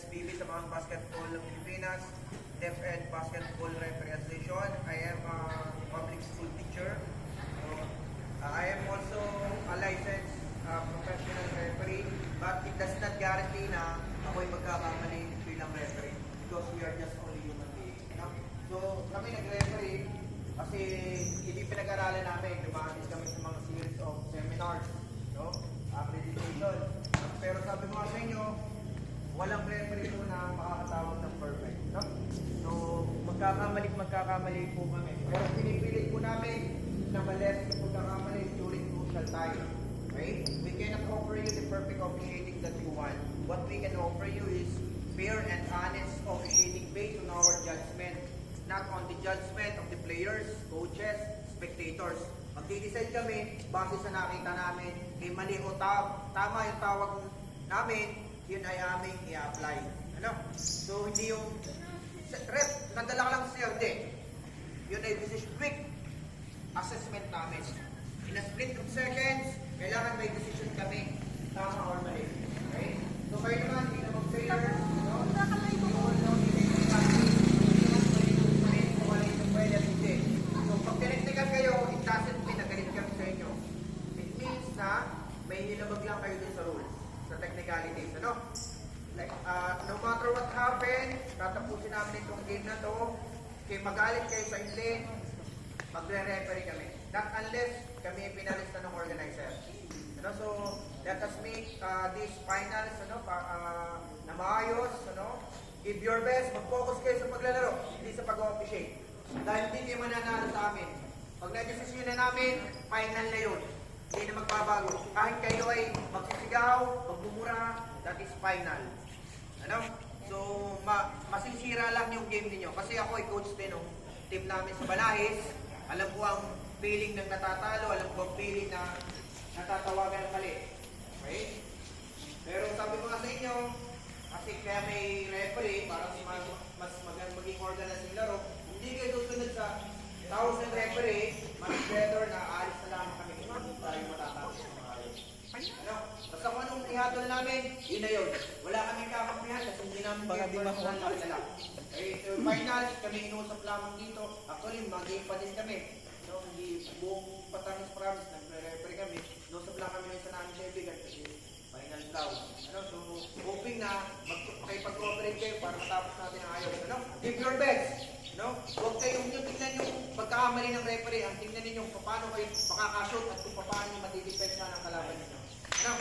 SBB sa mga basketball ng Pilipinas, DepEd Basketball Referee Association. I am a public school teacher. So, I am also a licensed professional referee, but it does not guarantee na ako'y magkakamali bilang referee because we are just only human beings. No? So, kami nag-referee kasi hindi pinag-aralan namin, dumating kami sa mga series of seminars, no? Accreditation. Pero sabi ko sa inyo, walang referee po na makakatawag ng perfect. No? So, magkakamali po kami. Pero pinipilit po namin na ma-less yung pagkakamali during crucial time. Okay? We cannot offer you the perfect officiating that you want. What we can offer you is fair and honest officiating based on our judgment, not on the judgment of the players, coaches, spectators. Magdi-decide kami base sa nakita namin, may mali o tama yung tawag namin, yun ay aming i-apply. Ano? So, hindi yung rep, nadala ka lang sa CRD. Yun ay decision quick assessment namin. In a split of seconds, kailangan may decision kami, tama or mali. Okay? So, kayo naman, hindi na mag-failure. No? So, pag tinignan kayo, it doesn't mean na galit kami sa inyo. It means na may nilabag lang kayo din sa rules, sa technicalities. Ano? Like, no matter what happened, tatapusin namin itong game na to. Kaya magalit kayo sa hindi, magre-referee kami. Not unless kami pinalista ng organizer. Ano? So, let us make these finals na maayos. Ano? Give your best, mag-focus kayo sa paglalaro, hindi sa pag-officiate. Dahil hindi kayo mananalo sa amin. Pag na-decision na namin, final na yun. Hindi na magbabago. Kahit kayo ay magsisigaw, magbumura, that is final. Ano? So, masisira lang yung game ninyo. Kasi ako ay coach din ng team namin sa Balahis. Alam ko ang feeling ng natatalo, alam ko ang feeling na natatawagan ng mali. Okay? Pero sabi ko nga sa inyo, kasi kaya may referee, para mas maging organized yung laro, hindi kayo susunod sa 1,000 referee, mas better na aalis na lang kami kung tayo matatapos ng mga ayos. Ano? Basta kung anong ihatol namin, yun na yun. Wala kaming kakampihan kasi hindi namin kayo personal na kilala. Okay, so finals, kami inuusap lamang dito. Actually, mag-game pa din kami. So, hindi buong Patangis Province, nag-referee kami. Inuusap lang kami ng isa namin kaibigan kasi final round. Ano? So, hoping na makipag-cooperate kayo para matapos natin ang ayos. Ano? Give your best. No? Huwag kayong tingnan yung pagkakamali ng referee. Ang tingnan ninyo kung paano kayo makakashoot at kung paano matidipensya ng kalaban ninyo. Ano?